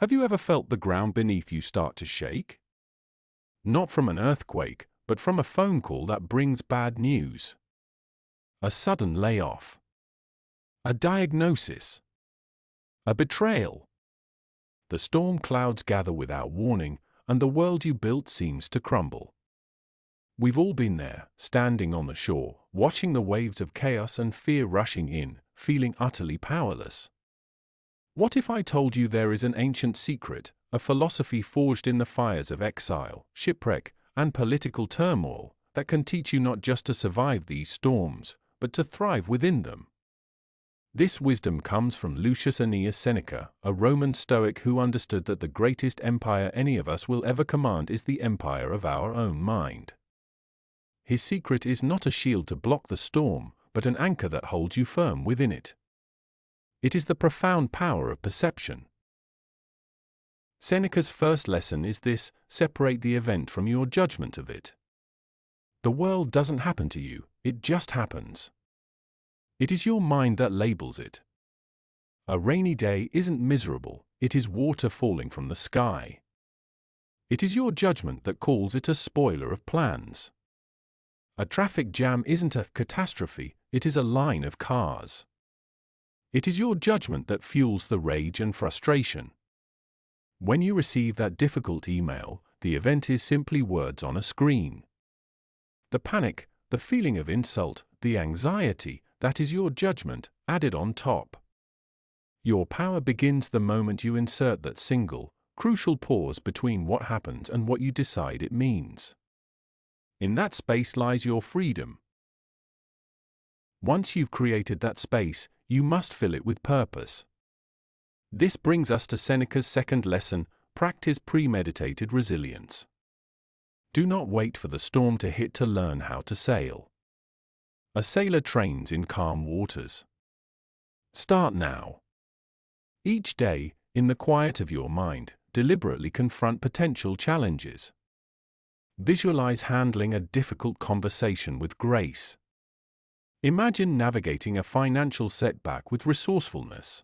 Have you ever felt the ground beneath you start to shake? Not from an earthquake, but from a phone call that brings bad news. A sudden layoff. A diagnosis. A betrayal. The storm clouds gather without warning, and the world you built seems to crumble. We've all been there, standing on the shore, watching the waves of chaos and fear rushing in, feeling utterly powerless. What if I told you there is an ancient secret, a philosophy forged in the fires of exile, shipwreck, and political turmoil, that can teach you not just to survive these storms, but to thrive within them? This wisdom comes from Lucius Aeneas Seneca, a Roman Stoic who understood that the greatest empire any of us will ever command is the empire of our own mind. His secret is not a shield to block the storm, but an anchor that holds you firm within it. It is the profound power of perception. Seneca's first lesson is this: separate the event from your judgment of it. The world doesn't happen to you, it just happens. It is your mind that labels it. A rainy day isn't miserable, it is water falling from the sky. It is your judgment that calls it a spoiler of plans. A traffic jam isn't a catastrophe, it is a line of cars. It is your judgment that fuels the rage and frustration. When you receive that difficult email, the event is simply words on a screen. The panic, the feeling of insult, the anxiety, that is your judgment, added on top. Your power begins the moment you insert that single, crucial pause between what happens and what you decide it means. In that space lies your freedom. Once you've created that space, you must fill it with purpose. This brings us to Seneca's second lesson: practice premeditated resilience. Do not wait for the storm to hit to learn how to sail. A sailor trains in calm waters. Start now. Each day, in the quiet of your mind, deliberately confront potential challenges. Visualize handling a difficult conversation with grace. Imagine navigating a financial setback with resourcefulness.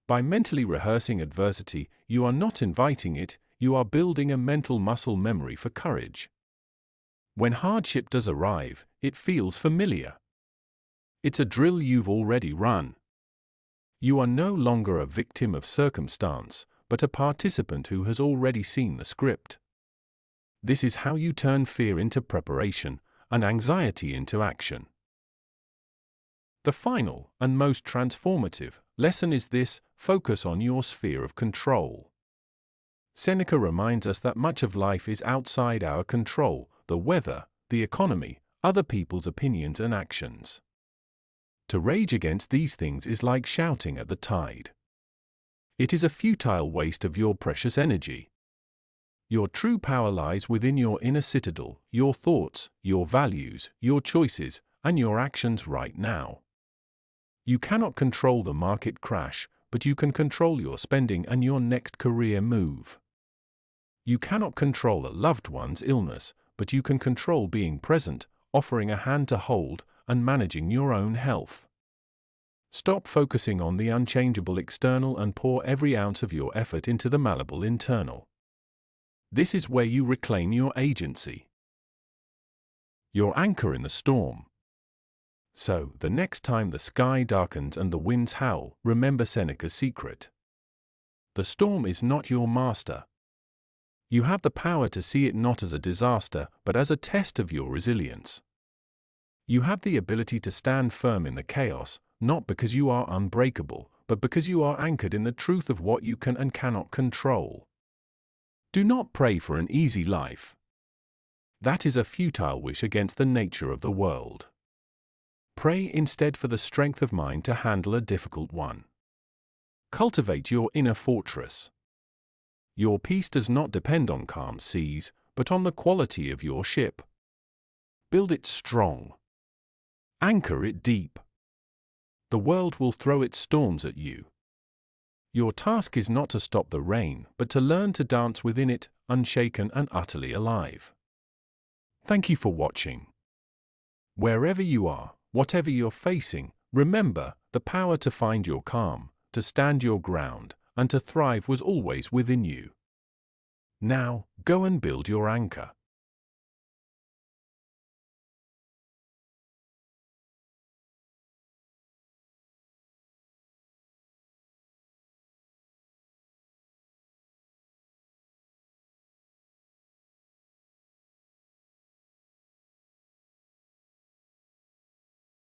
By mentally rehearsing adversity, you are not inviting it, you are building a mental muscle memory for courage. When hardship does arrive, it feels familiar. It's a drill you've already run. You are no longer a victim of circumstance, but a participant who has already seen the script. This is how you turn fear into preparation, and anxiety into action. The final, and most transformative, lesson is this: focus on your sphere of control. Seneca reminds us that much of life is outside our control: the weather, the economy, other people's opinions and actions. To rage against these things is like shouting at the tide. It is a futile waste of your precious energy. Your true power lies within your inner citadel, your thoughts, your values, your choices, and your actions right now. You cannot control the market crash, but you can control your spending and your next career move. You cannot control a loved one's illness, but you can control being present, offering a hand to hold, and managing your own health. Stop focusing on the unchangeable external and pour every ounce of your effort into the malleable internal. This is where you reclaim your agency. Your anchor in the storm. So, the next time the sky darkens and the winds howl, remember Seneca's secret. The storm is not your master. You have the power to see it not as a disaster, but as a test of your resilience. You have the ability to stand firm in the chaos, not because you are unbreakable, but because you are anchored in the truth of what you can and cannot control. Do not pray for an easy life. That is a futile wish against the nature of the world. Pray instead for the strength of mind to handle a difficult one. Cultivate your inner fortress. Your peace does not depend on calm seas, but on the quality of your ship. Build it strong. Anchor it deep. The world will throw its storms at you. Your task is not to stop the rain, but to learn to dance within it, unshaken and utterly alive. Thank you for watching. Wherever you are, whatever you're facing, remember the power to find your calm, to stand your ground, and to thrive was always within you. Now, go and build your anchor.